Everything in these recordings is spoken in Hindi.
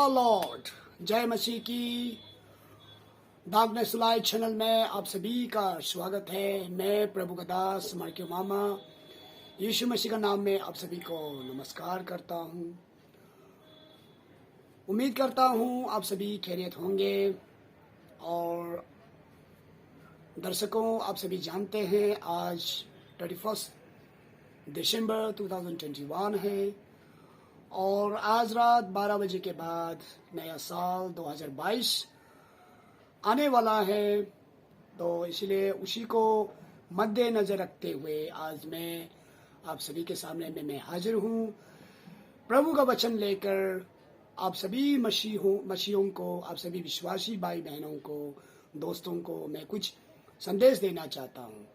लॉर्ड। जय मसीह की। डार्कनेस लाइट चैनल में आप सभी का स्वागत है। मैं प्रभु का दास मार्क्यो मामा यीशु मसीह का नाम में आप सभी को नमस्कार करता हूँ। उम्मीद करता हूँ आप सभी खैरियत होंगे। और दर्शकों, आप सभी जानते हैं आज 31 दिसंबर 2021 है और आज रात 12 बजे के बाद नया साल 2022 आने वाला है। तो इसलिए उसी को मद्देनजर रखते हुए आज मैं आप सभी के सामने मैं हाजिर हूँ, प्रभु का वचन लेकर आप सभी मसीहों को, आप सभी विश्वासी भाई बहनों को, दोस्तों को मैं कुछ संदेश देना चाहता हूँ।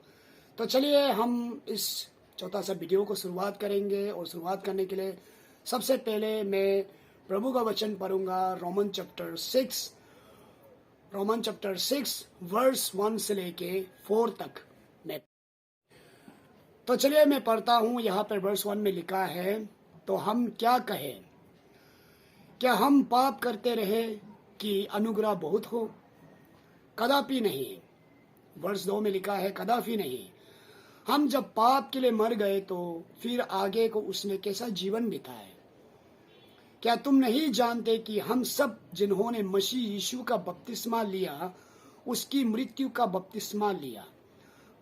तो चलिए हम इस छोटा सा वीडियो को शुरुआत करेंगे। और शुरुआत करने के लिए सबसे पहले मैं प्रभु का वचन पढ़ूंगा। रोमन चैप्टर 6 वर्स 1 से लेके 4 तक मैं। तो चलिए मैं पढ़ता हूँ। यहाँ पर वर्स 1 में लिखा है, तो हम क्या कहें? क्या हम पाप करते रहे कि अनुग्रह बहुत हो? कदापि नहीं। वर्स 2 में लिखा है, कदापि नहीं। हम जब पाप के लिए मर गए तो फिर आगे को उसने कैसा जीवन बिताए? क्या तुम नहीं जानते कि हम सब जिन्होंने मसीह यीशु का बपतिस्मा लिया उसकी मृत्यु का बपतिस्मा लिया,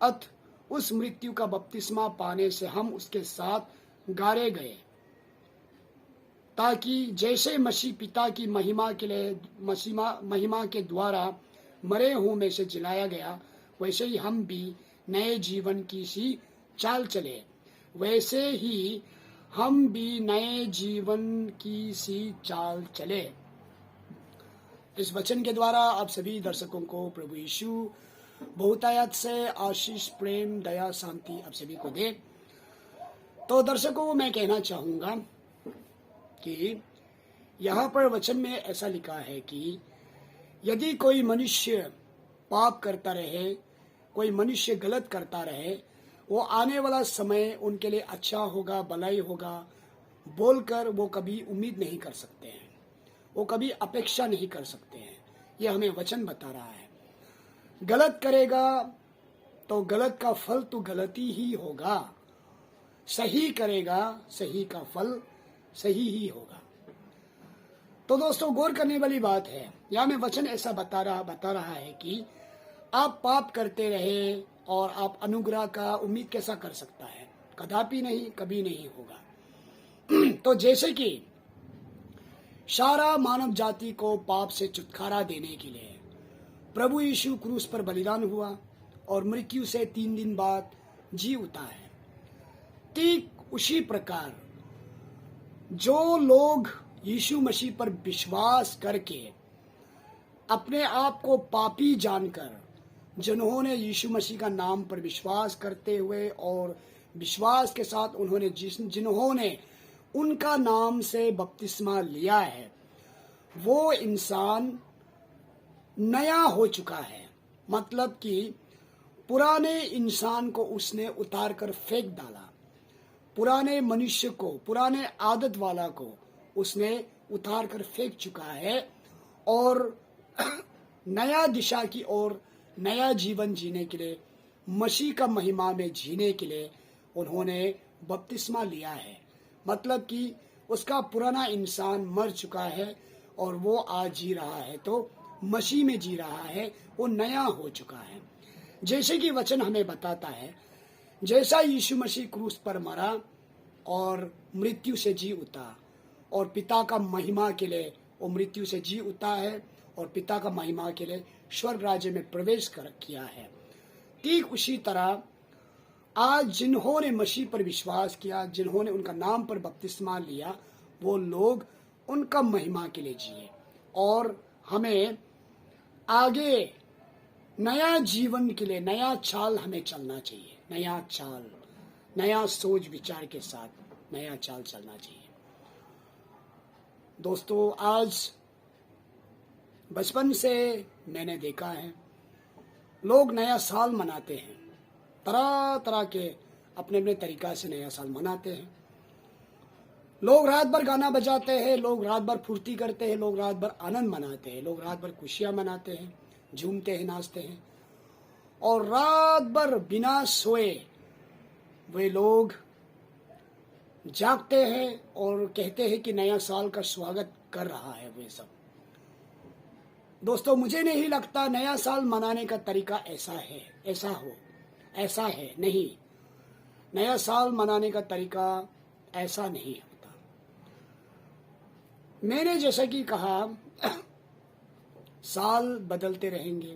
अत उस मृत्यु का बपतिस्मा पाने से हम उसके साथ गाड़े गए, ताकि जैसे मसीह पिता की महिमा के लिए महिमा के द्वारा मरे हुओं में से जिलाया गया, वैसे ही हम भी नए जीवन की सी चाल चले। वैसे ही हम भी नए जीवन की सी चाल चले। इस वचन के द्वारा आप सभी दर्शकों को प्रभु यीशु बहुतायत से आशीष, प्रेम, दया, शांति आप सभी को दे। तो दर्शकों, मैं कहना चाहूंगा कि यहाँ पर वचन में ऐसा लिखा है कि यदि कोई मनुष्य पाप करता रहे, कोई मनुष्य गलत करता रहे, वो आने वाला समय उनके लिए अच्छा होगा, भलाई होगा बोलकर वो कभी उम्मीद नहीं कर सकते हैं, वो कभी अपेक्षा नहीं कर सकते हैं। ये हमें वचन बता रहा है। गलत करेगा तो गलत का फल तो गलती ही होगा, सही करेगा सही का फल सही ही होगा। तो दोस्तों, गौर करने वाली बात है। यहाँ में वचन ऐसा बता रहा है कि आप पाप करते रहे और आप अनुग्रह का उम्मीद कैसा कर सकता है? कदापि नहीं, कभी नहीं होगा। तो जैसे कि सारा मानव जाति को पाप से छुटकारा देने के लिए प्रभु यीशु क्रूस पर बलिदान हुआ और मृत्यु से 3 दिन बाद जी उठा है, ठीक उसी प्रकार जो लोग यीशु मसीह पर विश्वास करके अपने आप को पापी जानकर, जिन्होंने यीशु मसीह का नाम पर विश्वास करते हुए और विश्वास के साथ जिन्होंने उनका नाम से बपतिस्मा लिया है, वो इंसान नया हो चुका है। मतलब कि पुराने इंसान को उसने उतार कर फेंक डाला, पुराने मनुष्य को, पुराने आदत वाला को उसने उतार कर फेंक चुका है और नया दिशा की ओर, नया जीवन जीने के लिए, मसीह का महिमा में जीने के लिए उन्होंने बपतिस्मा लिया है। मतलब कि उसका पुराना इंसान मर चुका है और वो आज जी रहा है, तो मसीह में जी रहा है, वो नया हो चुका है। जैसे कि वचन हमें बताता है, जैसा यीशु मसीह क्रूस पर मरा और मृत्यु से जी उठा और पिता का महिमा के लिए वो मृत्यु से जी उठा है और पिता का महिमा के लिए स्वर्ग राज्य में प्रवेश किया है, ठीक उसी तरह आज जिन्होंने मसीह पर विश्वास किया, जिन्होंने उनका नाम पर बपतिस्मा लिया, वो लोग उनका महिमा के लिए जिए। और हमें आगे नया जीवन के लिए नया चाल हमें चलना चाहिए। नया चाल, नया सोच विचार के साथ नया चाल चलना चाहिए। दोस्तों, आज बचपन से मैंने देखा है लोग नया साल मनाते हैं, तरह तरह के अपने अपने तरीका से नया साल मनाते हैं। लोग रात भर गाना बजाते हैं, लोग रात भर फुर्ती करते हैं, लोग रात भर आनंद मनाते हैं, लोग रात भर खुशियां मनाते हैं, झूमते हैं, नाचते हैं। और रात भर बिना सोए वे लोग जागते हैं और कहते हैं कि नया साल का स्वागत कर रहा है वे सब। दोस्तों, मुझे नहीं लगता नया साल मनाने का तरीका ऐसा है नहीं। नया साल मनाने का तरीका ऐसा नहीं होता। मैंने जैसा कि कहा, साल बदलते रहेंगे,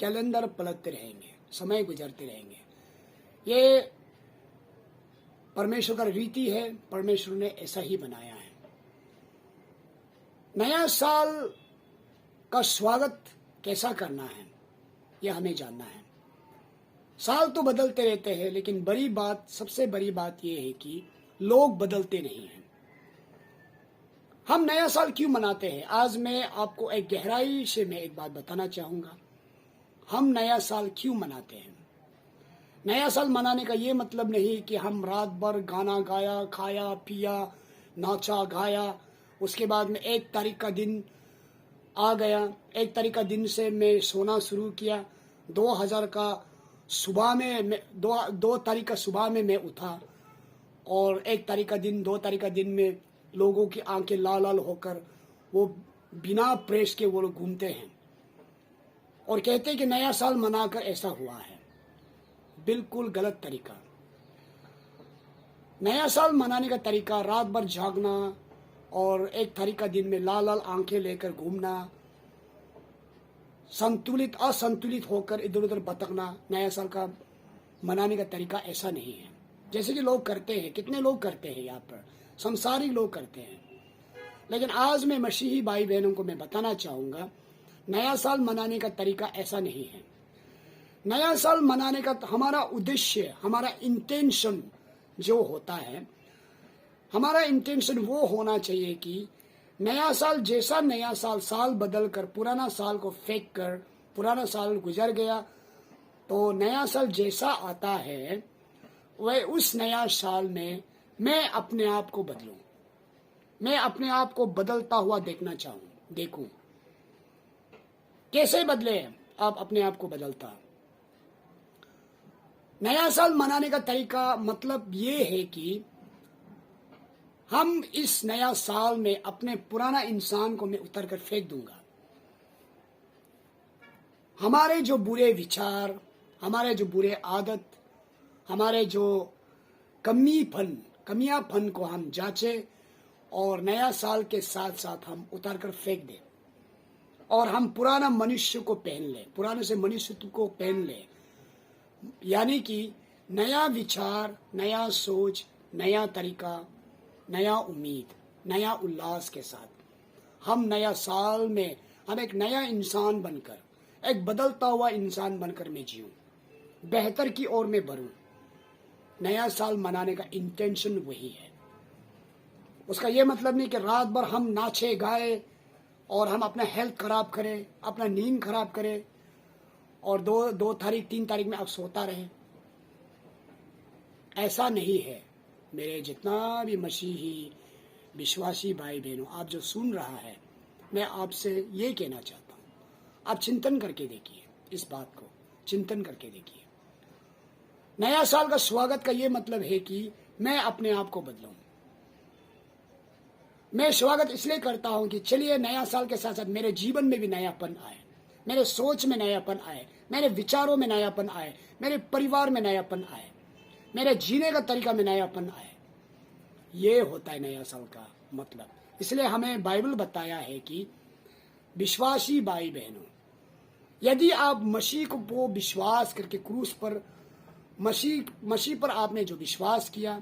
कैलेंडर पलटते रहेंगे, समय गुजरते रहेंगे। ये परमेश्वर का रीति है, परमेश्वर ने ऐसा ही बनाया है। नया साल का स्वागत कैसा करना है, यह हमें जानना है। साल तो बदलते रहते हैं, लेकिन सबसे बड़ी बात यह है कि लोग बदलते नहीं हैं। हम नया साल क्यों मनाते हैं? आज मैं आपको एक गहराई से एक बात बताना चाहूंगा। हम नया साल क्यों मनाते हैं? नया साल मनाने का ये मतलब नहीं कि हम रात भर गाना गाया, खाया पिया, नाचा गाया, उसके बाद में 1 तारीख का दिन आ गया, 1 तारीख का दिन से मैं सोना शुरू किया, 2000 का सुबह में 2 तारीख का सुबह में मैं उठा, और 1 तारीख का दिन, 2 तारीख का दिन में लोगों की आंखें लाल लाल होकर वो बिना प्रेस के वो लोग घूमते हैं और कहते हैं कि नया साल मनाकर ऐसा हुआ है। बिल्कुल गलत तरीका। नया साल मनाने का तरीका रात भर जागना और 1 तारीख का दिन में लाल लाल आंखें लेकर घूमना, असंतुलित होकर इधर उधर भटकना, नया साल का मनाने का तरीका ऐसा नहीं है। जैसे कि लोग करते हैं, कितने लोग करते हैं, यहाँ पर संसारिक लोग करते हैं। लेकिन आज मैं मसीही भाई बहनों को मैं बताना चाहूंगा, नया साल मनाने का तरीका ऐसा नहीं है। नया साल मनाने का हमारा उद्देश्य, हमारा इंटेंशन जो होता है, हमारा इंटेंशन वो होना चाहिए कि नया साल जैसा नया साल बदल कर पुराना साल को फेंक कर, पुराना साल गुजर गया तो नया साल जैसा आता है वह उस नया साल में मैं अपने आप को बदलूं, मैं अपने आप को बदलता हुआ देखूं। कैसे बदले आप अपने आप को बदलता? नया साल मनाने का तरीका मतलब ये है कि हम इस नया साल में अपने पुराना इंसान को मैं उतर कर फेंक दूंगा। हमारे जो बुरे विचार, हमारे जो बुरे आदत, हमारे जो कमियापन को हम जांचे और नया साल के साथ साथ हम उतार कर फेंक दें और हम पुराना मनुष्य को पहन ले, पुराने से मनुष्यत्व को पहन ले। यानी कि नया विचार, नया सोच, नया तरीका, नया उम्मीद, नया उल्लास के साथ हम नया साल में हम एक नया इंसान बनकर, एक बदलता हुआ इंसान बनकर मैं जीऊं, बेहतर की ओर में बढ़ूं। नया साल मनाने का इंटेंशन वही है। उसका ये मतलब नहीं कि रात भर हम नाचे गाए और हम अपना हेल्थ खराब करें, अपना नींद खराब करें और 2 तारीख 3 तारीख में आप सोता रहे। ऐसा नहीं है। मेरे जितना भी मसीही विश्वासी भाई बहनों, आप जो सुन रहा है, मैं आपसे ये कहना चाहता हूँ, आप चिंतन करके देखिए, इस बात को चिंतन करके देखिए। नया साल का स्वागत का ये मतलब है कि मैं अपने आप को बदलूं। मैं स्वागत इसलिए करता हूं कि चलिए नया साल के साथ साथ मेरे जीवन में भी नयापन आए, मेरे सोच में नयापन आए, मेरे विचारों में नयापन आए, मेरे परिवार में नयापन आए, मेरे जीने का तरीका में नयापन आए। ये होता है नया साल का मतलब। इसलिए हमें बाइबल बताया है कि विश्वासी भाई बहनों, यदि आप मसीह को विश्वास करके क्रूस पर मसीह पर आपने जो विश्वास किया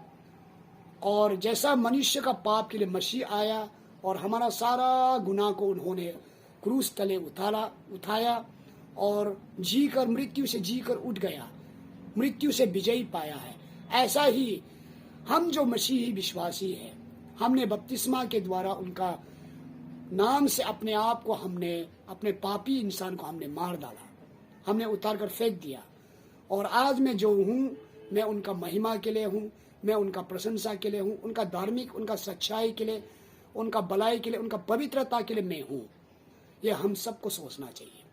और जैसा मनुष्य का पाप के लिए मसीह आया और हमारा सारा गुनाह को उन्होंने क्रूस तले उठाया और मृत्यु से जीकर उठ गया, मृत्यु से विजयी पाया है, ऐसा ही हम जो मसीही विश्वासी हैं, हमने बपतिस्मा के द्वारा उनका नाम से अपने आप को, हमने अपने पापी इंसान को हमने मार डाला, हमने उतार कर फेंक दिया। और आज मैं जो हूँ, मैं उनका महिमा के लिए हूँ, मैं उनका प्रशंसा के लिए हूँ, उनका धार्मिक, उनका सच्चाई के लिए, उनका भलाई के लिए, उनका पवित्रता के लिए मैं हूँ। ये हम सबको सोचना चाहिए।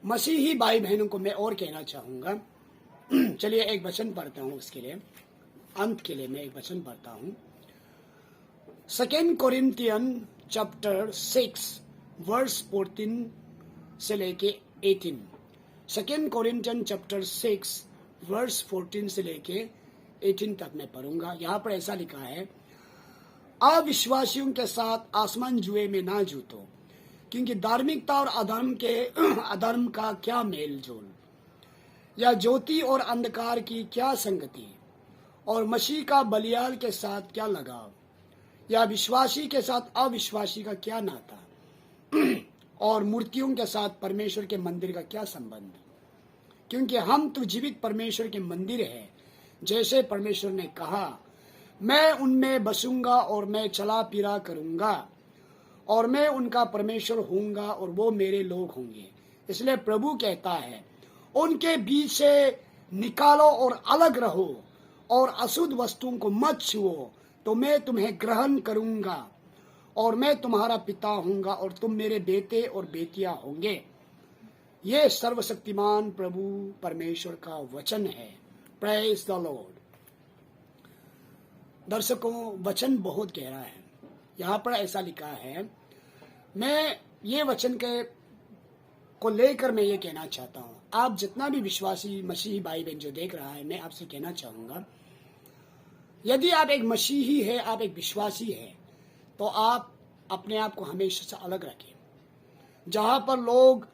मसीही भाई बहनों को मैं और कहना चाहूँगा, चलिए एक वचन पढ़ता हूँ, उसके लिए अंत के लिए मैं एक वचन पढ़ता हूँ। 2 कोरिन्थियन चैप्टर 6 वर्स 14 से लेके 18। 2 कोरिन्थियन चैप्टर 6 वर्स 14 से लेके 18 तक मैं पढ़ूंगा। यहाँ पर ऐसा लिखा है, अविश्वासियों के साथ आसमान जुए में ना जूतो, क्योंकि धार्मिकता और अधर्म का क्या मेल जोल, या ज्योति और अंधकार की क्या संगति, और मसीह का बलियाल के साथ क्या लगाव, या विश्वासी के साथ अविश्वासी का क्या नाता, और मूर्तियों के साथ परमेश्वर के मंदिर का क्या संबंध। क्योंकि हम तो जीवित परमेश्वर के मंदिर है, जैसे परमेश्वर ने कहा, मैं उनमें बसूंगा और मैं चला फिरा करूंगा, और मैं उनका परमेश्वर होऊंगा और वो मेरे लोग होंगे। इसलिए प्रभु कहता है, उनके बीच से निकालो और अलग रहो, और अशुद्ध वस्तुओं को मत छुओ, तो मैं तुम्हें ग्रहण करूंगा, और मैं तुम्हारा पिता होऊंगा और तुम मेरे बेटे और बेटियां होंगे। ये सर्वशक्तिमान प्रभु परमेश्वर का वचन है। Praise the Lord. दर्शकों, वचन बहुत गहरा है। यहाँ पर ऐसा लिखा है, मैं ये वचन के को लेकर मैं ये कहना चाहता हूँ, आप जितना भी विश्वासी मसीही भाई बहन जो देख रहा है, मैं आपसे कहना चाहूंगा, यदि आप एक मसीही है, आप एक विश्वासी है, तो आप अपने आप को हमेशा से अलग रखें। जहां पर लोग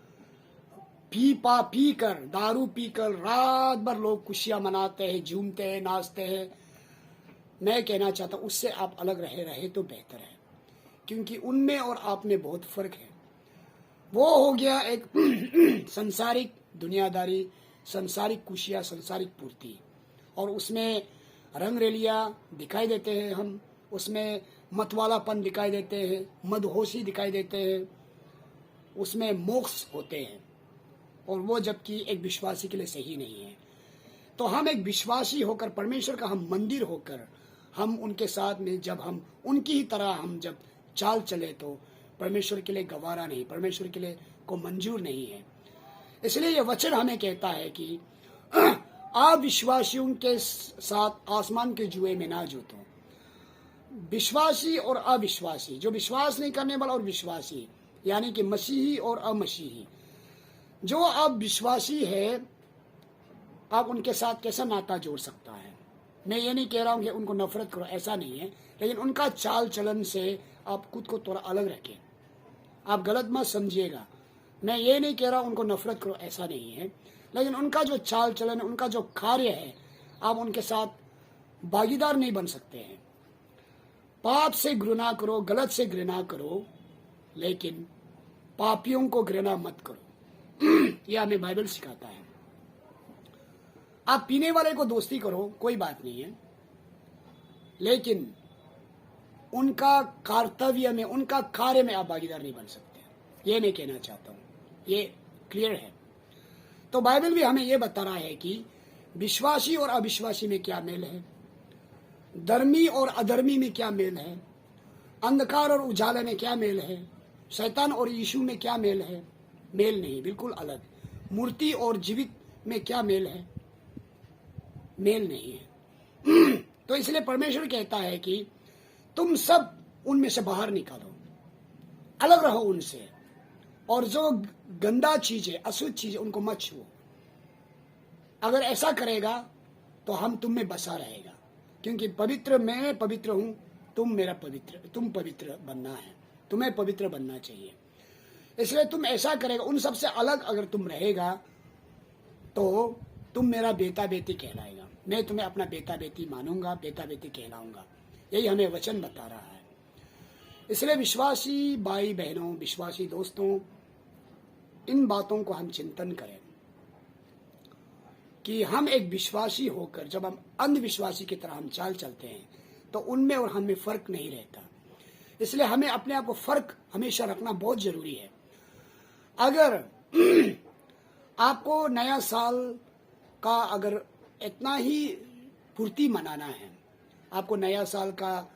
पी कर, दारू पीकर रात भर लोग खुशियां मनाते हैं, झूमते हैं, नाचते हैं, मैं कहना चाहता हूं उससे आप अलग रहे तो बेहतर है। क्योंकि उनमें और आप में बहुत फर्क है। वो हो गया एक संसारिक दुनियादारी, संसारिक खुशियां, संसारिक पूर्ति, और उसमें रंग रेलियां दिखाई देते हैं, हम उसमें मतवालापन दिखाई देते हैं, मदहोशी दिखाई देते हैं, उसमें मोक्ष होते हैं, और वो जबकि एक विश्वासी के लिए सही नहीं है। तो हम एक विश्वासी होकर, परमेश्वर का हम मंदिर होकर, हम उनके साथ में जब हम उनकी ही तरह हम जब चाल चले, तो परमेश्वर के लिए गवारा नहीं, परमेश्वर के लिए को मंजूर नहीं है। इसलिए ये वचन हमें कहता है कि अविश्वासियों के साथ आसमान के जुए में ना जूतो। विश्वासी और अविश्वासी, जो विश्वास नहीं करने वाला और विश्वासी, यानी कि मसीही और अमसीही, जो अब विश्वासी है, आप उनके साथ कैसा नाता जोड़ सकता है। मैं ये नहीं कह रहा हूं कि उनको नफरत करो, ऐसा नहीं है, लेकिन उनका चाल चलन से आप खुद को थोड़ा अलग रखें। आप गलत मत समझिएगा, मैं ये नहीं कह रहा उनको नफरत करो, ऐसा नहीं है, लेकिन उनका जो चाल चलन है, उनका जो कार्य है, आप उनके साथ भागीदार नहीं बन सकते हैं। पाप से घृणा करो, गलत से घृणा करो, लेकिन पापियों को घृणा मत करो। यह हमें बाइबल सिखाता है। आप पीने वाले को दोस्ती करो, कोई बात नहीं है, लेकिन उनका कर्तव्य में, उनका कार्य में आप भागीदार नहीं बन सकते। ये मैं कहना चाहता हूं, ये क्लियर है। तो बाइबल भी हमें ये बता रहा है कि विश्वासी और अविश्वासी में क्या मेल है, धर्मी और अधर्मी में क्या मेल है, अंधकार और उजाले में क्या मेल है, शैतान और यीशु में क्या मेल है। मेल नहीं, बिल्कुल अलग। मूर्ति और जीवित में क्या मेल है, मेल नहीं है। तो इसलिए परमेश्वर कहता है कि तुम सब उनमें से बाहर निकालो, अलग रहो उनसे, और जो गंदा चीज है, अशुद्ध चीज है, उनको मत छुओ। अगर ऐसा करेगा तो हम तुम में बसा रहेगा, क्योंकि पवित्र मैं पवित्र हूं, तुम पवित्र बनना है, तुम्हें पवित्र बनना चाहिए। इसलिए तुम ऐसा करेगा, उन सबसे अलग अगर तुम रहेगा, तो तुम मेरा बेटा बेटी कहलाएगा, मैं तुम्हें अपना बेटा बेटी मानूंगा, बेटा बेटी कहलाऊंगा। यही हमें वचन बता रहा है। इसलिए विश्वासी भाई बहनों, विश्वासी दोस्तों, इन बातों को हम चिंतन करें कि हम एक विश्वासी होकर जब हम अंधविश्वासी की तरह हम चाल चलते हैं, तो उनमें और हमें फर्क नहीं रहता। इसलिए हमें अपने आप को फर्क हमेशा रखना बहुत जरूरी है। अगर आपको नया साल का अगर इतना ही फुर्ती मनाना है, आपको नया साल का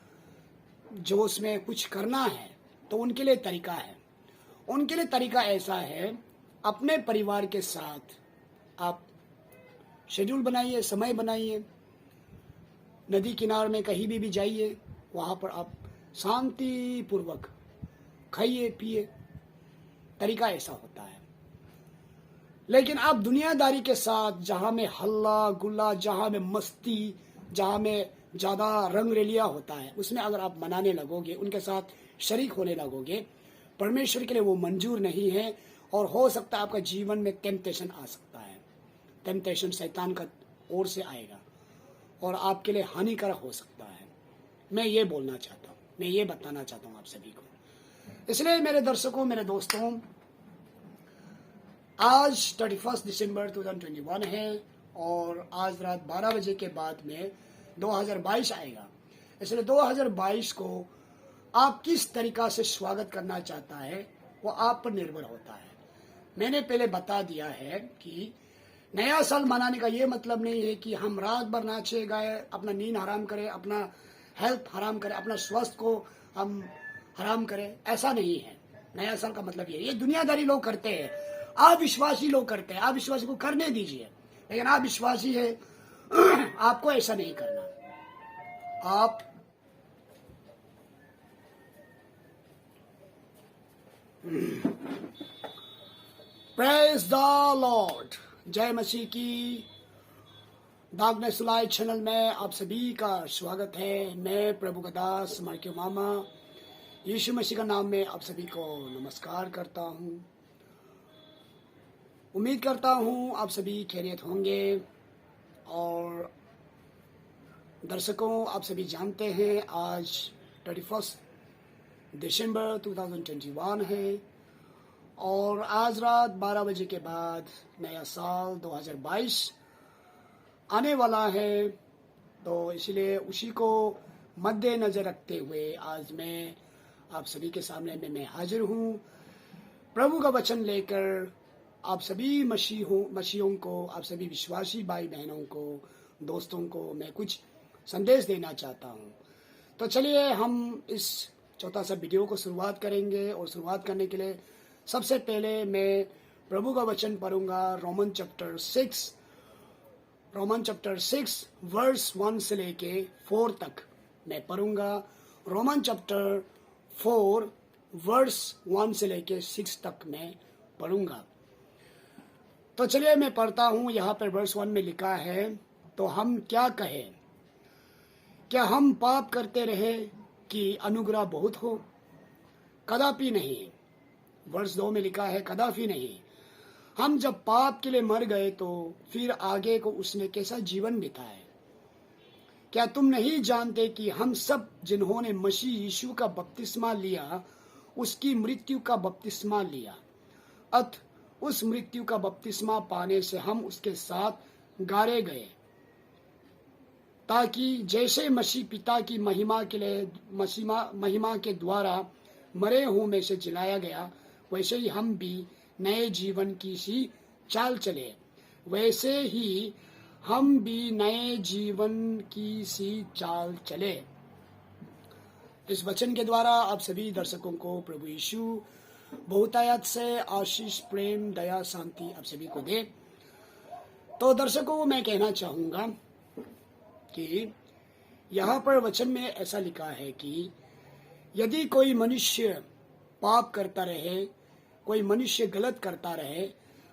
जोश में कुछ करना है, तो उनके लिए तरीका है। उनके लिए तरीका ऐसा है, अपने परिवार के साथ आप शेड्यूल बनाइए, समय बनाइए, नदी किनारे में कहीं भी जाइए, वहाँ पर आप शांतिपूर्वक खाइए पिए, तरीका ऐसा होता है। लेकिन आप दुनियादारी के साथ, जहाँ में हल्ला गुल्ला, जहाँ में मस्ती, जहाँ में ज़्यादा रंग रेलिया होता है, उसमें अगर आप मनाने लगोगे, उनके साथ शरीक होने लगोगे, परमेश्वर के लिए वो मंजूर नहीं है। और हो सकता है आपका जीवन में टेम्पटेशन आ सकता है। टेम्पटेशन शैतान का ओर से आएगा और आपके लिए हानिकारक हो सकता है। मैं ये बोलना चाहता हूँ, मैं ये बताना चाहता हूँ आप सभी को। इसलिए मेरे दर्शकों, मेरे दोस्तों, आज 31 दिसंबर 2021 है और आज रात 12 बजे के बाद में 2022 आएगा। इसलिए 2022 को आप किस तरीका से स्वागत करना चाहता है वो आप पर निर्भर होता है। मैंने पहले बता दिया है कि नया साल मनाने का ये मतलब नहीं है कि हम रात भर नाचे गाए, अपना नींद हराम करें, अपना हेल्थ हराम करें, अपना स्वास्थ्य को हम हराम करें, ऐसा नहीं है। नया साल का मतलब ये दुनियादारी लोग करते हैं, अविश्वासी लोग करते हैं। अविश्वासी को करने दीजिए, लेकिन आप विश्वासी है, आपको ऐसा नहीं करना। आप प्रेज द लॉर्ड, जय मसीह की। डार्कनेस लाइट चैनल में आप सभी का स्वागत है। मैं प्रभु का दास मार्क्यो मामा यीशु मसीह का नाम में आप सभी को नमस्कार करता हूँ। उम्मीद करता हूँ आप सभी खैरियत होंगे। और दर्शकों, आप सभी जानते हैं आज 31 दिसंबर 2021 है और आज रात 12 बजे के बाद नया साल 2022 आने वाला है। तो इसलिए उसी को मद्देनजर रखते हुए आज मैं आप सभी के सामने में मैं हाजिर हूँ, प्रभु का वचन लेकर आप सभी मसीहों को, आप सभी विश्वासी भाई बहनों को, दोस्तों को मैं कुछ संदेश देना चाहता हूँ। तो चलिए हम इस छोटा सा वीडियो को शुरुआत करेंगे। और शुरुआत करने के लिए सबसे पहले मैं प्रभु का वचन पढ़ूंगा। रोमन चैप्टर 6 वर्स 1 से लेके 4 तक मैं पढ़ूंगा। रोमन चैप्टर 4 वर्स 1 से लेके 6 तक मैं पढ़ूंगा। तो चलिए मैं पढ़ता हूँ। यहाँ पर वर्स 1 में लिखा है, तो हम क्या कहें? क्या हम पाप करते रहे कि अनुग्रह बहुत हो? कदापि नहीं। वर्ष 2 में लिखा है, कदापि नहीं। हम जब पाप के लिए मर गए तो फिर आगे को उसने कैसा जीवन बिताए? क्या तुम नहीं जानते कि हम सब जिन्होंने मसीह यीशु का बपतिस्मा लिया, उसकी मृत्यु का बपतिस्मा लिया, अत उस मृत्यु का बपतिस्मा पाने से हम उसके साथ गाड़े गए, ताकि जैसे मसीह पिता की महिमा के लिए महिमा के द्वारा मरे हुओं में से जिलाया गया, वैसे ही हम भी नए जीवन की सी चाल चले। वैसे ही हम भी नए जीवन की सी चाल चले। इस वचन के द्वारा आप सभी दर्शकों को प्रभु यीशु बहुतायत से आशीष, प्रेम, दया, शांति आप सभी को दे। तो दर्शकों, मैं कहना चाहूँगा कि यहाँ पर वचन में ऐसा लिखा है कि यदि कोई मनुष्य पाप करता रहे, कोई मनुष्य गलत करता रहे,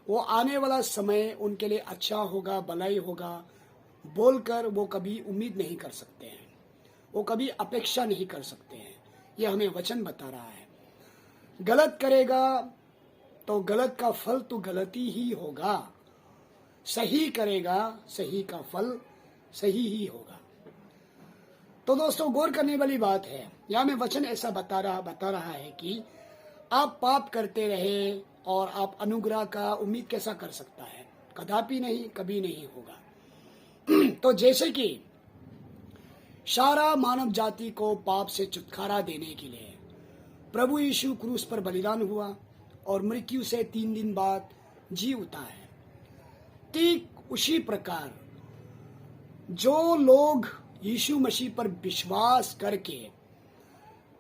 वो आने वाला समय उनके लिए अच्छा होगा, भलाई होगा बोलकर वो कभी उम्मीद नहीं कर सकते हैं, वो कभी अपेक्षा नहीं कर सकते हैं। ये हमें वचन बता रहा है। गलत करेगा तो गलत का फल तो गलती ही होगा, सही करेगा सही का फल सही ही होगा। तो दोस्तों, गौर करने वाली बात है, यहाँ में वचन ऐसा बता रहा है कि आप पाप करते रहे और आप अनुग्रह का उम्मीद कैसा कर सकता है? कदापि नहीं, कभी नहीं होगा। तो जैसे कि सारा मानव जाति को पाप से छुटकारा देने के लिए प्रभु यीशु क्रूस पर बलिदान हुआ और मृत्यु से 3 दिन बाद जी उठा है, ठीक उसी प्रकार जो लोग यीशु मसीह पर विश्वास करके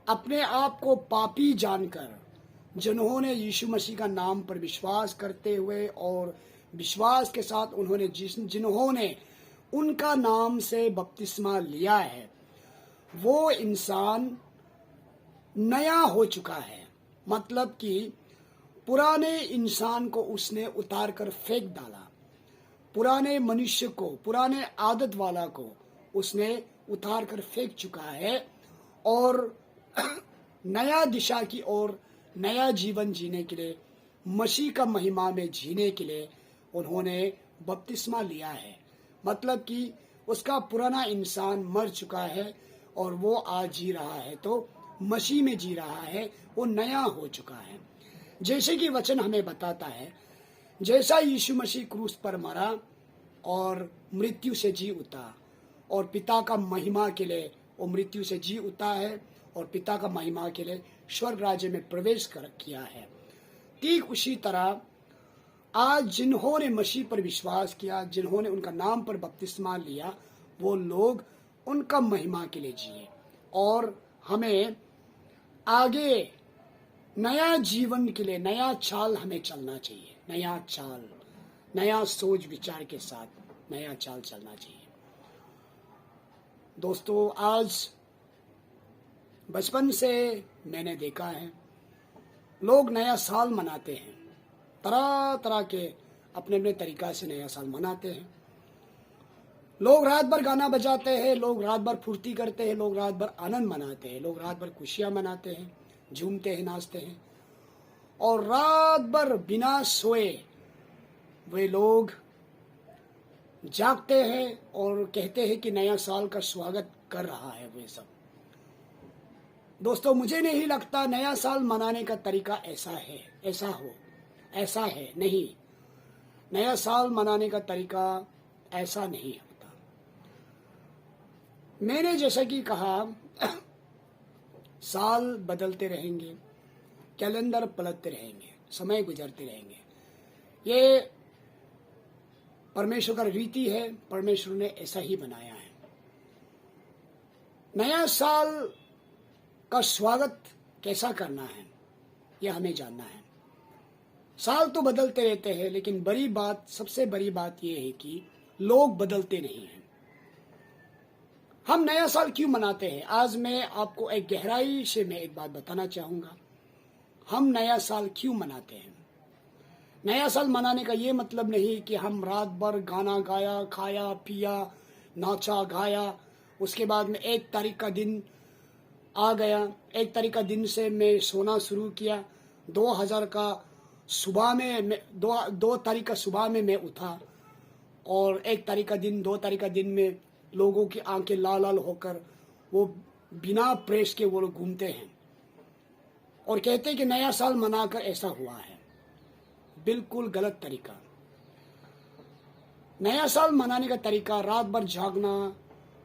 अपने आप को पापी जानकर, जिन्होंने यीशु मसीह का नाम पर विश्वास करते हुए और विश्वास के साथ जिन्होंने उनका नाम से बपतिस्मा लिया है, वो इंसान नया हो चुका है। मतलब कि पुराने इंसान को उसने उतार कर फेंक डाला, पुराने मनुष्य को, पुराने आदत वाला को उसने उतार कर फेंक चुका है और नया दिशा की ओर, नया जीवन जीने के लिए, मसीह का महिमा में जीने के लिए उन्होंने बपतिस्मा लिया है। मतलब कि उसका पुराना इंसान मर चुका है और वो आज जी रहा है, तो मसीह में जी रहा है, वो नया हो चुका है। जैसे कि वचन हमें बताता है, जैसा यीशु मसीह क्रूस पर मरा और मृत्यु से जी उठा और पिता का महिमा के लिए वो मृत्यु से जी उठा है और पिता का महिमा के लिए स्वर्ग राज्य में प्रवेश किया है, ठीक उसी तरह आज जिन्होंने मसीह पर विश्वास किया, जिन्होंने उनका नाम पर बपतिस्मा लिया, वो लोग उनका महिमा के लिए जिए और हमें आगे नया जीवन के लिए नया चाल हमें चलना चाहिए। नया चाल, नया सोच विचार के साथ नया चाल चलना चाहिए। दोस्तों, आज बचपन से मैंने देखा है लोग नया साल मनाते हैं, तरह तरह के अपने अपने तरीका से नया साल मनाते हैं। लोग रात भर गाना बजाते हैं, लोग रात भर फुर्ती करते हैं, लोग रात भर आनंद मनाते हैं, लोग रात भर खुशियां मनाते हैं, झूमते हैं, नाचते हैं और रात भर बिना सोए वे लोग जागते हैं और कहते हैं कि नया साल का स्वागत कर रहा है वे सब। दोस्तों, मुझे नहीं लगता नया साल मनाने का तरीका ऐसा है नहीं। नया साल मनाने का तरीका ऐसा नहीं होता। मैंने जैसा कि कहा, साल बदलते रहेंगे, कैलेंडर पलटते रहेंगे, समय गुजरते रहेंगे। ये परमेश्वर का रीति है, परमेश्वर ने ऐसा ही बनाया है। नया साल का स्वागत कैसा करना है यह हमें जानना है। साल तो बदलते रहते हैं, लेकिन सबसे बड़ी बात यह है कि लोग बदलते नहीं हैं। हम नया साल क्यों मनाते हैं? आज मैं आपको एक गहराई से एक बात बताना चाहूंगा। हम नया साल क्यों मनाते हैं? नया साल मनाने का ये मतलब नहीं कि हम रात भर गाना गाया, खाया पिया, नाचा गाया, उसके बाद में 1 तारीख का दिन आ गया, 1 तारीख का दिन से मैं सोना शुरू किया, 2000 का सुबह में 2 तारीख का सुबह में मैं उठा और 1 तारीख का दिन, 2 तारीख का दिन में लोगों की आंखें लाल लाल होकर वो बिना प्रेस के वो लोग घूमते हैं और कहते हैं कि नया साल मनाकर ऐसा हुआ है। बिल्कुल गलत तरीका। नया साल मनाने का तरीका रात भर जागना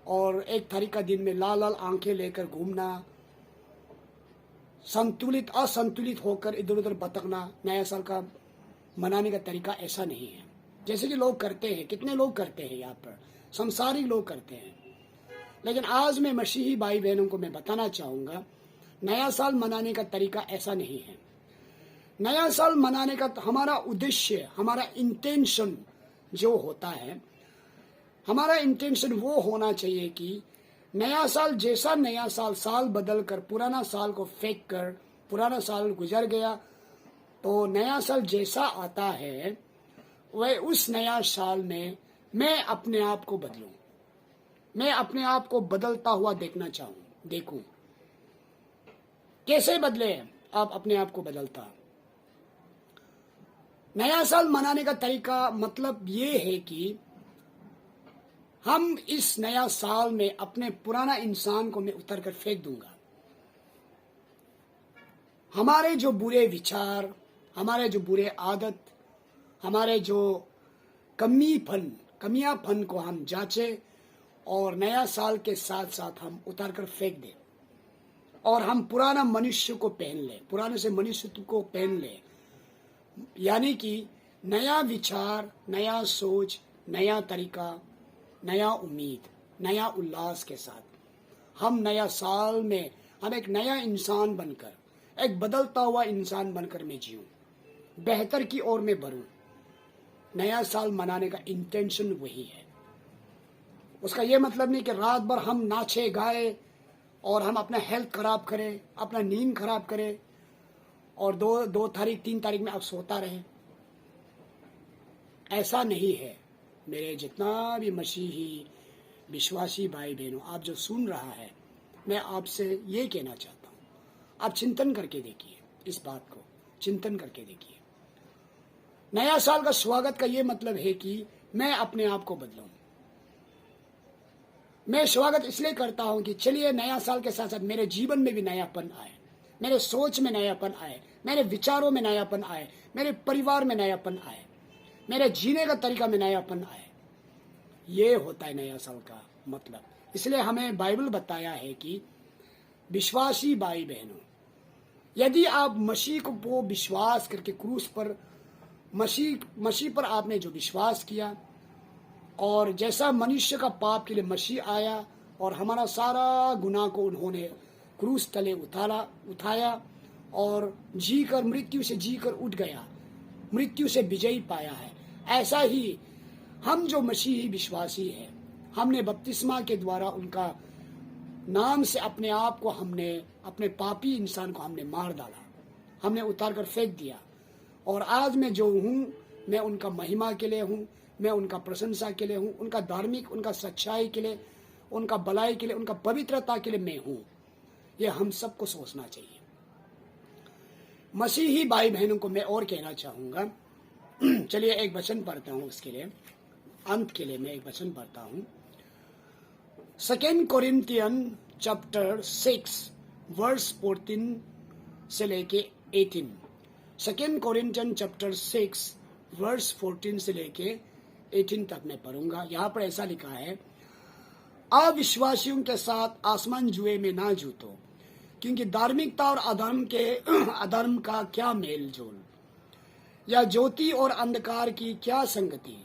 और 1 तारीख का दिन में लाल लाल आंखें लेकर घूमना, असंतुलित होकर इधर उधर भटकना, नया साल का मनाने का तरीका ऐसा नहीं है। जैसे कि लोग करते हैं, कितने लोग करते हैं, यहाँ पर संसारिक लोग करते हैं। लेकिन आज मैं मसीही भाई बहनों को मैं बताना चाहूंगा, नया साल मनाने का तरीका ऐसा नहीं है। नया साल मनाने का हमारा उद्देश्य, हमारा इंटेंशन जो होता है, हमारा इंटेंशन वो होना चाहिए कि नया साल जैसा नया साल बदल कर पुराना साल को फेंक कर, पुराना साल गुजर गया तो नया साल जैसा आता है वह उस नया साल में मैं अपने आप को बदलूं, मैं अपने आप को बदलता हुआ देखूं। कैसे बदले आप अपने आप को बदलता? नया साल मनाने का तरीका मतलब ये है कि हम इस नया साल में अपने पुराना इंसान को मैं उतर कर फेंक दूंगा। हमारे जो बुरे विचार, हमारे जो बुरे आदत, हमारे जो कमियापन को हम जांचे और नया साल के साथ साथ हम उतार कर फेंक दें और हम पुराना मनुष्य को पहन ले, पुराने से मनुष्यत्व को पहन ले। यानी कि नया विचार, नया सोच, नया तरीका नया उम्मीद, नया उल्लास के साथ हम नया साल में हम एक नया इंसान बनकर, एक बदलता हुआ इंसान बनकर मैं जीऊं, बेहतर की ओर में बढ़ूं। नया साल मनाने का इंटेंशन वही है। उसका ये मतलब नहीं कि रात भर हम नाचे गाए और हम अपना हेल्थ खराब करें, अपना नींद खराब करें और 2 तारीख 3 तारीख में आप सोता रहे। ऐसा नहीं है। मेरे जितना भी मसीही विश्वासी भाई बहनों, आप जो सुन रहा है, मैं आपसे ये कहना चाहता हूँ, आप चिंतन करके देखिए, इस बात को चिंतन करके देखिए। नया साल का स्वागत का ये मतलब है कि मैं अपने आप को बदलूं। मैं स्वागत इसलिए करता हूं कि चलिए नया साल के साथ साथ मेरे जीवन में भी नयापन आए, मेरे सोच में नयापन आए, मेरे विचारों में नयापन आए, मेरे परिवार में नयापन आए, मेरे जीने का तरीका में नयापन आए। ये होता है नया साल का मतलब। इसलिए हमें बाइबल बताया है कि विश्वासी भाई बहनों, यदि आप मसीह को विश्वास करके क्रूस पर मसीह पर आपने जो विश्वास किया, और जैसा मनुष्य का पाप के लिए मसीह आया और हमारा सारा गुनाह को उन्होंने क्रूस तले उठाया और जीकर, मृत्यु से जीकर उठ गया, मृत्यु से विजयी पाया है, ऐसा ही हम जो मसीही विश्वासी हैं, हमने बपतिस्मा के द्वारा उनका नाम से अपने आप को, हमने अपने पापी इंसान को हमने मार डाला, हमने उतार कर फेंक दिया। और आज मैं जो हूँ, मैं उनका महिमा के लिए हूँ, मैं उनका प्रशंसा के लिए हूँ, उनका धार्मिक, उनका सच्चाई के लिए, उनका भलाई के लिए, उनका पवित्रता के लिए मैं हूँ। ये हम सबको सोचना चाहिए। मसीही भाई बहनों को मैं और कहना चाहूँगा, चलिए एक वचन पढ़ता हूँ, उसके लिए अंत के लिए मैं एक वचन पढ़ता हूँ। 2 कोरिन्थियन चैप्टर 6 वर्स 14 से लेके 18। 2 कोरिन्थियन चैप्टर 6 वर्स 14 से लेके 18 तक मैं पढ़ूंगा। यहाँ पर ऐसा लिखा है, अविश्वासियों के साथ आसमान जुए में ना जूतो, क्योंकि धार्मिकता और अधर्म का क्या मेल जोल, या ज्योति और अंधकार की क्या संगति,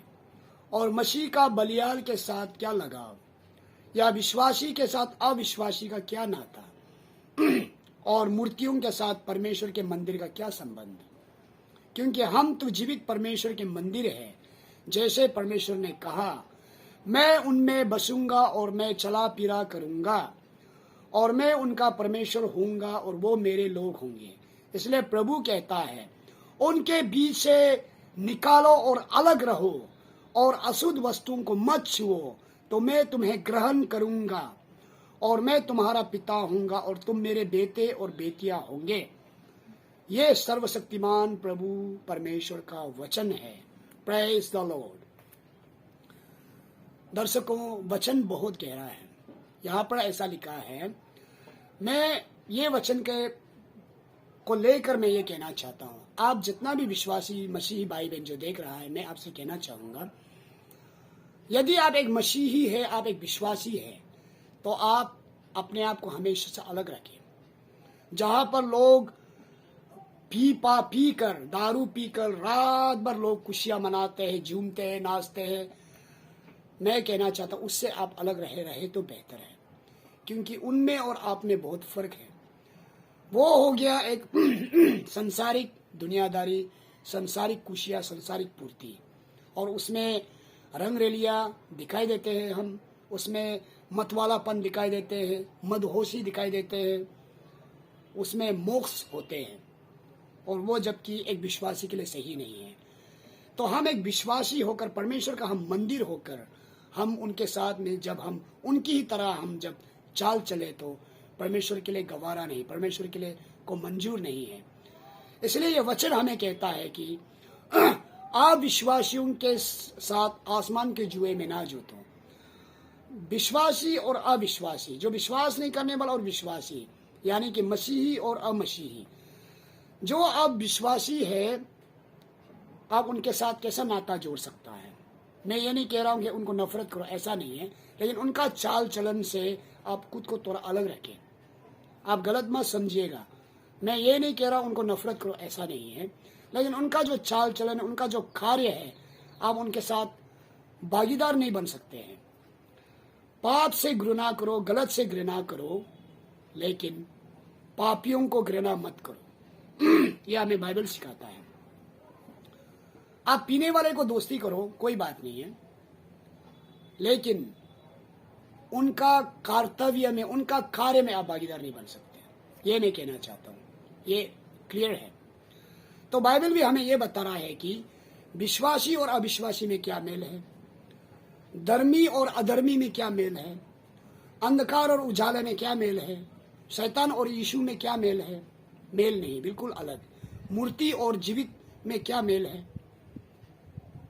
और मसीह का बलियाल के साथ क्या लगाव, या विश्वासी के साथ अविश्वासी का क्या नाता, और मूर्तियों के साथ परमेश्वर के मंदिर का क्या संबंध। क्योंकि हम तो जीवित परमेश्वर के मंदिर हैं, जैसे परमेश्वर ने कहा, मैं उनमें बसूंगा और मैं चला फिरा करूंगा और मैं उनका परमेश्वर होऊंगा और वो मेरे लोग होंगे। इसलिए प्रभु कहता है, उनके बीच से निकालो और अलग रहो और अशुद्ध वस्तुओं को मत छुओ, तो मैं तुम्हें ग्रहण करूंगा और मैं तुम्हारा पिता होऊंगा और तुम मेरे बेटे और बेटियां होंगे। ये सर्वशक्तिमान प्रभु परमेश्वर का वचन है। Praise the Lord. दर्शकों, वचन बहुत गहरा है। यहाँ पर ऐसा लिखा है, मैं ये वचन को लेकर मैं ये कहना चाहता हूँ, आप जितना भी विश्वासी मसीही भाई बहन जो देख रहा है, मैं आपसे कहना चाहूंगा, यदि आप एक मसीही है, आप एक विश्वासी है, तो आप अपने आप को हमेशा से अलग रखें। जहां पर लोग पीकर दारू पीकर रात भर लोग खुशियां मनाते हैं, झूमते हैं, नाचते हैं, मैं कहना चाहता हूं उससे आप अलग रहे तो बेहतर है। क्योंकि उनमें और आप में बहुत फर्क है। वो हो गया एक संसारिक दुनियादारी, संसारिक खुशियां, संसारिक पूर्ति, और उसमें रंग रेलियां दिखाई देते हैं, हम उसमें मतवालापन दिखाई देते हैं, मदहोशी दिखाई देते हैं, उसमें मोक्ष होते हैं, और वो जबकि एक विश्वासी के लिए सही नहीं है। तो हम एक विश्वासी होकर, परमेश्वर का हम मंदिर होकर, हम उनके साथ में जब हम उनकी ही तरह हम जब चाल चले, तो परमेश्वर के लिए गवारा नहीं, परमेश्वर के लिए को मंजूर नहीं है। इसलिए ये वचन हमें कहता है कि अविश्वासियों के साथ आसमान के जुए में ना जूतो। विश्वासी और अविश्वासी, जो विश्वास नहीं करने वाला और विश्वासी, यानी कि मसीही और अमसीही, जो अब विश्वासी है, आप उनके साथ कैसा नाता जोड़ सकता है। मैं ये नहीं कह रहा हूं कि उनको नफरत करो, ऐसा नहीं है, लेकिन उनका चाल चलन से आप खुद को थोड़ा अलग रखें। आप गलत मत समझिएगा, मैं ये नहीं कह रहा उनको नफरत करो, ऐसा नहीं है, लेकिन उनका जो चाल चलन है, उनका जो कार्य है, आप उनके साथ भागीदार नहीं बन सकते हैं। पाप से घृणा करो, गलत से घृणा करो, लेकिन पापियों को घृणा मत करो। यह हमें बाइबल सिखाता है। आप पीने वाले को दोस्ती करो, कोई बात नहीं है, लेकिन उनका कर्तव्य में, उनका कार्य में आप भागीदार नहीं बन सकते। ये मैं कहना चाहता हूं, ये क्लियर है। तो बाइबल भी हमें ये बता रहा है कि विश्वासी और अविश्वासी में क्या मेल है, धर्मी और अधर्मी में क्या मेल है, अंधकार और उजाले में क्या मेल है, शैतान और यीशु में क्या मेल है। मेल नहीं, बिल्कुल अलग। मूर्ति और जीवित में क्या मेल है,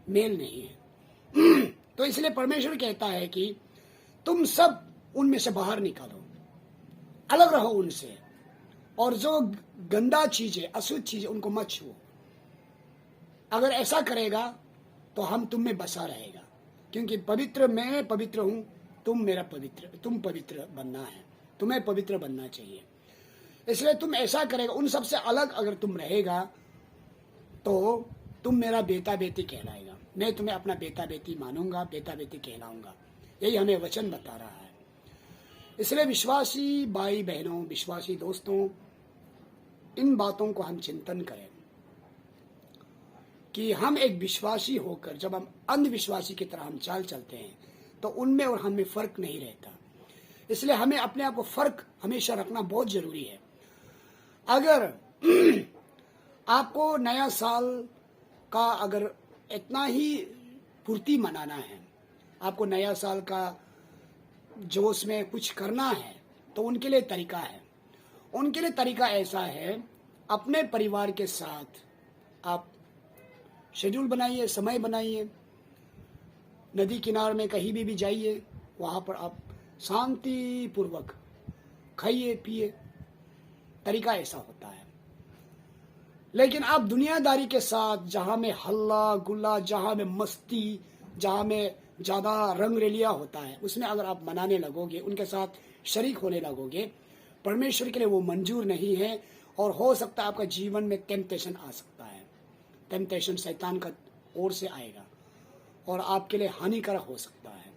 मेल नहीं है। तो इसलिए परमेश्वर कहता है कि तुम सब उनमें से बाहर निकालो, अलग रहो उनसे, और जो गंदा चीजें, अशुद्ध चीजें, उनको मत छुओ। अगर ऐसा करेगा तो हम तुम में बसा रहेगा, क्योंकि पवित्र मैं पवित्र हूं, तुम पवित्र बनना है, तुम्हें पवित्र बनना चाहिए। इसलिए तुम ऐसा करेगा, उन सबसे अलग अगर तुम रहेगा तो तुम मेरा बेटा बेटी कहलाएगा। मैं तुम्हें अपना बेटा बेटी मानूंगा, बेटा बेटी कहलाऊंगा। यही हमें वचन बता रहा है। इसलिए विश्वासी भाई बहनों, विश्वासी दोस्तों, इन बातों को हम चिंतन करें कि हम एक विश्वासी होकर जब हम अंधविश्वासी की तरह हम चाल चलते हैं तो उनमें और हमें फर्क नहीं रहता। इसलिए हमें अपने आप को फर्क हमेशा रखना बहुत जरूरी है। अगर आपको नया साल का अगर इतना ही पूर्ति मनाना है, आपको नया साल का जोश में कुछ करना है, तो उनके लिए तरीका है। उनके लिए तरीका ऐसा है, अपने परिवार के साथ आप शेड्यूल बनाइए, समय बनाइए, नदी किनारे में कहीं भी जाइए, वहां पर आप शांति पूर्वक खाइए पिए। तरीका ऐसा होता है। लेकिन आप दुनियादारी के साथ, जहां में हल्ला गुल्ला, जहां में मस्ती, जहां में ज्यादा रंग रेलिया होता है, उसमें अगर आप मनाने लगोगे, उनके साथ शरीक होने लगोगे, परमेश्वर के लिए वो मंजूर नहीं है। और हो सकता है आपका जीवन में टेम्पटेशन आ सकता है। टेम्पटेशन शैतान का ओर से आएगा और आपके लिए हानिकारक हो सकता है।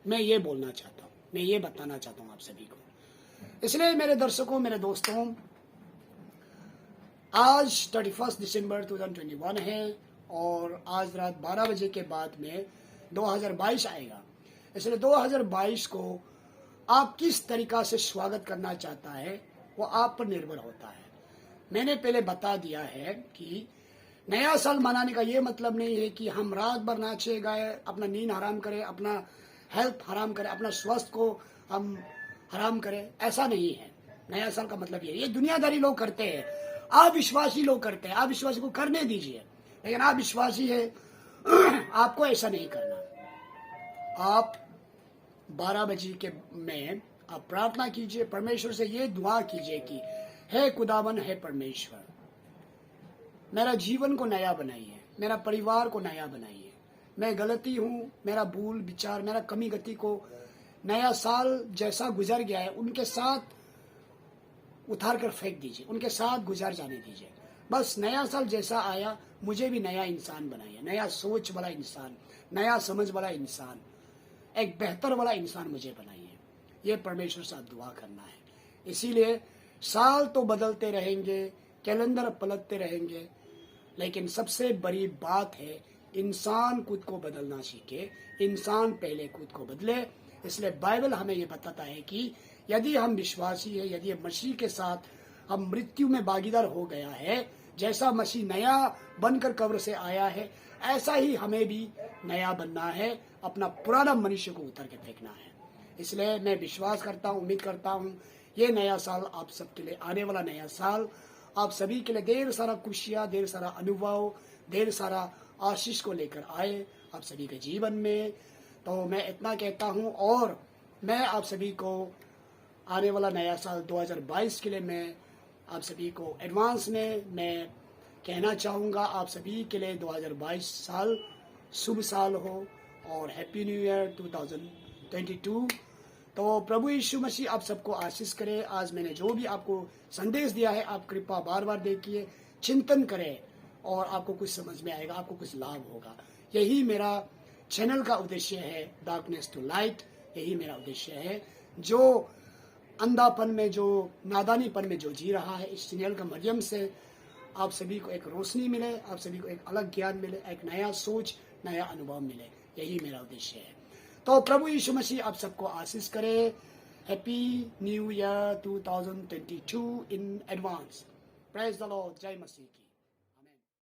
मैं ये बोलना चाहता हूँ, मैं ये बताना चाहता हूँ आप सभी को। इसलिए मेरे दर्शकों, मेरे दोस्तों, आज 31 दिसंबर 2021 है और आज रात 12 बजे के बाद में 2022 आएगा। इसलिए 2022 को आप किस तरीका से स्वागत करना चाहता है वो आप पर निर्भर होता है। मैंने पहले बता दिया है कि नया साल मनाने का ये मतलब नहीं है कि हम रात भर नाचे गाए, अपना नींद हराम करें, अपना हेल्थ हराम करें, अपना स्वास्थ्य को हम हराम करें। ऐसा नहीं है। नया साल का मतलब ये दुनियादारी लोग करते हैं, अविश्वासी लोग करते हैं। अविश्वासी को करने दीजिए, लेकिन आप विश्वासी है, आपको ऐसा नहीं करना। आप 12 बजे के में आप प्रार्थना कीजिए, परमेश्वर से ये दुआ कीजिए कि हे खुदावन, है परमेश्वर, मेरा जीवन को नया बनाइए, मेरा परिवार को नया बनाइए। मैं गलती हूँ, मेरा भूल विचार, मेरा कमी गति को नया साल जैसा गुजर गया है उनके साथ उतार कर फेंक दीजिए, उनके साथ गुजार जाने दीजिए। बस नया साल जैसा आया, मुझे भी नया इंसान बनाइए, नया सोच वाला इंसान, नया समझ वाला इंसान, एक बेहतर वाला इंसान मुझे बनाइए। ये परमेश्वर से दुआ करना है। इसीलिए साल तो बदलते रहेंगे, कैलेंडर पलटते रहेंगे, लेकिन सबसे बड़ी बात है इंसान खुद को बदलना सीखे। इंसान पहले खुद को बदले। इसलिए बाइबल हमें ये बताता है कि यदि हम विश्वासी है, यदि मसीह के साथ हम मृत्यु में भागीदार हो गया है, जैसा मसीह नया बनकर कब्र से आया है, ऐसा ही हमें भी नया बनना है। अपना पुराना मनुष्य को उतर के फेंकना है। इसलिए मैं विश्वास करता हूँ, उम्मीद करता हूँ ये नया साल आप सबके लिए, आने वाला नया साल आप सभी के लिए ढेर सारा खुशियाँ, ढेर सारा अनुभव, ढेर सारा आशीष को लेकर आए आप सभी के जीवन में। तो मैं इतना कहता हूँ, और मैं आप सभी को आने वाला नया साल 2022 के लिए मैं आप सभी को एडवांस में मैं कहना चाहूँगा, आप सभी के लिए 2022 साल शुभ साल हो और हैप्पी न्यू ईयर 2022। तो प्रभु यीशु मसीह आप सबको आशीष करे। आज मैंने जो भी आपको संदेश दिया है, आप कृपा बार बार देखिए, चिंतन करें और आपको कुछ समझ में आएगा, आपको कुछ लाभ होगा। यही मेरा चैनल का उद्देश्य है, डार्कनेस टू लाइट, यही मेरा उद्देश्य है। जो अंधापन में, जो नादानीपन में जो जी रहा है, इस चैनल के माध्यम से आप सभी को एक रोशनी मिले, आप सभी को एक अलग ज्ञान मिले, एक नया सोच, नया अनुभव मिले, यही मेरा उद्देश्य है। तो प्रभु यीशु मसीह आप सबको आशीष करे। Happy new year 2022 in advance. Praise the Lord. जय मसीह की।